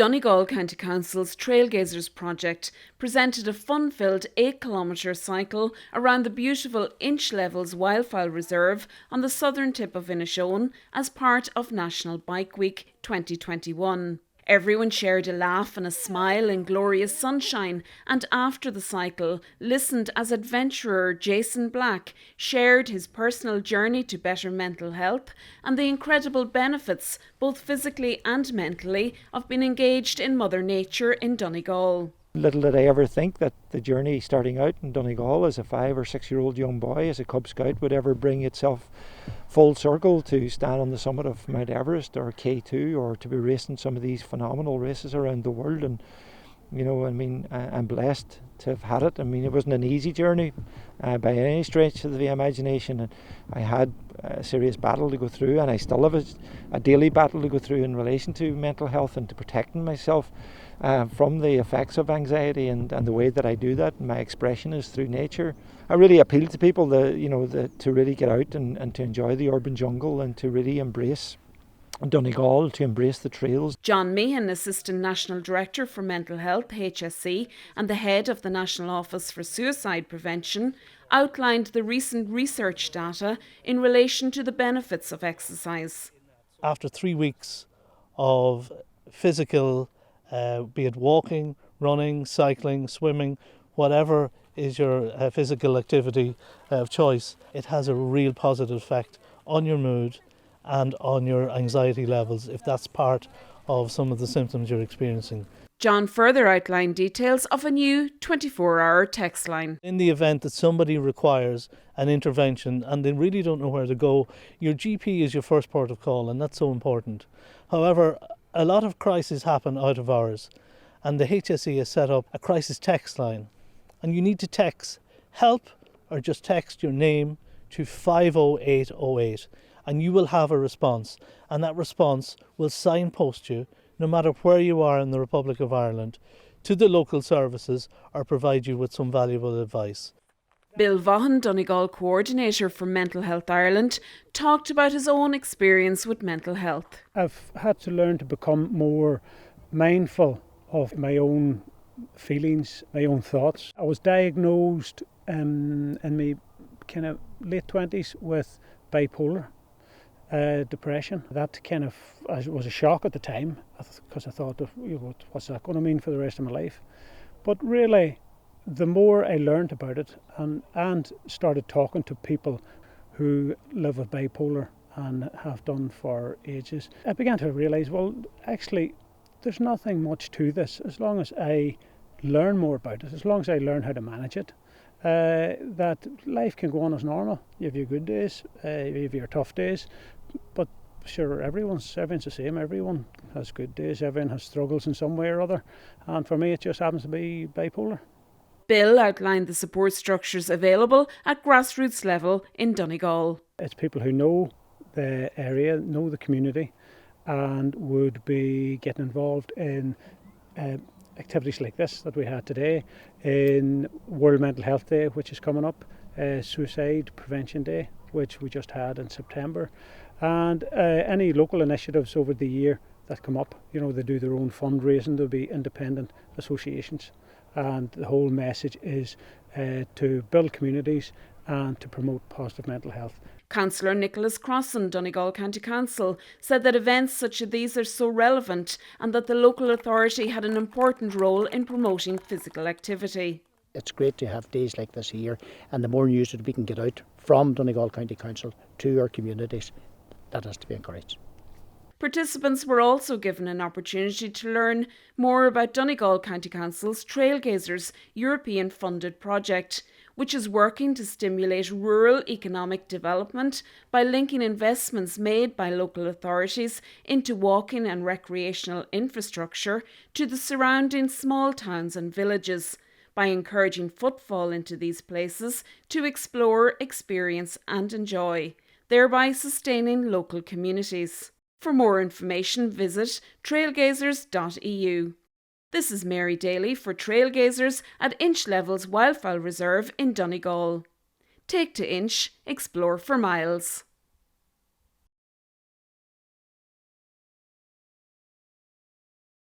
Donegal County Council's Trailgazers project presented a fun-filled 8-kilometre cycle around the beautiful Inch Levels Wildfowl Reserve on the southern tip of Inishowen as part of National Bike Week 2021. Everyone shared a laugh and a smile in glorious sunshine, and after the cycle, listened as adventurer Jason Black shared his personal journey to better mental health and the incredible benefits, both physically and mentally, of being engaged in Mother Nature in Donegal. Little did I ever think that the journey starting out in Donegal as a 5 or 6 year old young boy, as a Cub Scout, would ever bring itself full circle to stand on the summit of Mount Everest or K2, or to be racing some of these phenomenal races around the world. And I'm blessed to have had it. It wasn't an easy journey by any stretch of the imagination, and I had a serious battle to go through, and I still have a daily battle to go through in relation to mental health and to protecting myself from the effects of anxiety, and the way that I do that, my expression is through nature. I really appeal to people to really get out and to enjoy the urban jungle and to really embrace Donegal, to embrace the trails. John Meehan, Assistant National Director for Mental Health, HSE, and the head of the National Office for Suicide Prevention, outlined the recent research data in relation to the benefits of exercise. After 3 weeks of physical, be it walking, running, cycling, swimming, whatever is your physical activity of choice, it has a real positive effect on your mood and on your anxiety levels, if that's part of some of the symptoms you're experiencing. John further outlined details of a new 24-hour text line. In the event that somebody requires an intervention and they really don't know where to go, your GP is your first port of call, and that's so important. However, a lot of crises happen out of hours, and the HSE has set up a crisis text line, and you need to text help or just text your name to 50808, and you will have a response, and that response will signpost you, no matter where you are in the Republic of Ireland, to the local services or provide you with some valuable advice. Bill Vaughan, Donegal Coordinator for Mental Health Ireland, talked about his own experience with mental health. I've had to learn to become more mindful of my own feelings, my own thoughts. I was diagnosed in my kind of late 20s with bipolar depression. That kind of was a shock at the time, because I thought, what's that going to mean for the rest of my life? But really, the more I learned about it and started talking to people who live with bipolar and have done for ages, I began to realise, well, actually, there's nothing much to this. As long as I learn more about it, as long as I learn how to manage it, that life can go on as normal. You have your good days, you have your tough days, but sure, everyone's the same. Everyone has good days, everyone has struggles in some way or other, and for me it just happens to be bipolar. Bill outlined the support structures available at grassroots level in Donegal. It's people who know the area, know the community, and would be getting involved in activities like this that we had today, in World Mental Health Day, which is coming up, Suicide Prevention Day, which we just had in September, and any local initiatives over the year that come up. They do their own fundraising. There'll be independent associations, and the whole message is to build communities and to promote positive mental health. Councillor Crossan, Donegal County Council, said that events such as these are so relevant and that the local authority had an important role in promoting physical activity. It's great to have days like this here, and the more news that we can get out from Donegal County Council to our communities, that has to be encouraged. Participants were also given an opportunity to learn more about Donegal County Council's Trailgazers European funded project, which is working to stimulate rural economic development by linking investments made by local authorities into walking and recreational infrastructure to the surrounding small towns and villages, by encouraging footfall into these places to explore, experience and enjoy, thereby sustaining local communities. For more information, visit trailgazers.eu. This is Mary Daly for Trailgazers at Inch Levels Wildfowl Reserve in Donegal. Take to Inch, explore for miles.